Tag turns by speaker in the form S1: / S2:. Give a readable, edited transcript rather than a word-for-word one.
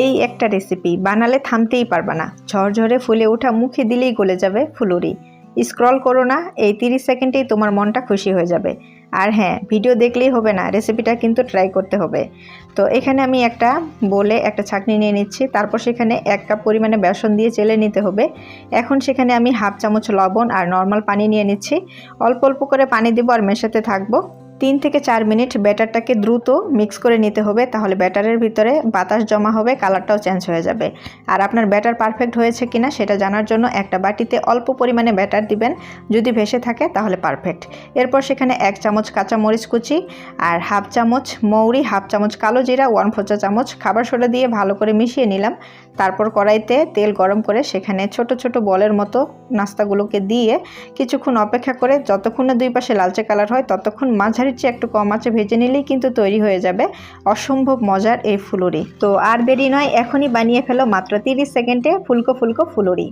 S1: এই একটা রেসিপি বানালে থামতেই পারবে না। ঝরঝরে ফুলে ওঠা মুখে দিলেই গলে যাবে ফুলুরি। স্ক্রল করো না, এই 30 সেকেন্ডেই তোমার মনটা খুশি হয়ে যাবে। আর হ্যাঁ, ভিডিও দেখলেই হবে না, রেসিপিটা কিন্তু ট্রাই করতে হবে। তো এখানে আমি একটা বলে একটা ছাঁকনি নিয়ে নিচ্ছি, তারপর সেখানে 1 কাপ পরিমাণে বেসন দিয়ে চেলে নিতে হবে। এখন সেখানে আমি হাফ চামচ লবণ আর নর্মাল পানি নিয়ে নিচ্ছি। অল্প অল্প করে পানি দেবো আর মেশাতে থাকবো। 3 থেকে 4 মিনিট ব্যাটারটাকে দ্রুত মিক্স করে নিতে হবে, তাহলে ব্যাটারের ভিতরে বাতাস জমা হবে, কালারটাও চেঞ্জ হয়ে যাবে। আর আপনার ব্যাটার পারফেক্ট হয়েছে কিনা সেটা জানার জন্য একটা বাটিতে অল্প পরিমাণে ব্যাটার দিবেন, যদি ভেসে থাকে তাহলে পারফেক্ট। এরপর সেখানে 1 চামচ কাঁচা মরিচ কুচি আর হাফ চামচ মৌরি, হাফ চামচ কালো জিরা, 1/4 চা চামচ খাবার সোডা দিয়ে ভালো করে মিশিয়ে নিলাম। তারপর কড়াইতে তেল গরম করে সেখানে ছোট ছোট বলের মতো নাস্তাগুলোকে দিয়ে কিছুক্ষণ অপেক্ষা করে যতক্ষণ না দুই পাশে লালচে কালার হয় ততক্ষণ মাঝারির চেয়ে একটু কম আঁচে ভেজে নিলেই কিন্তু তৈরি হয়ে যাবে অসম্ভব মজার এই ফুলুরি। তো আর দেরি নয়, এখনই বানিয়ে ফেলো মাত্র 30 সেকেন্ডে ফুলকো ফুলকো ফুলুরি।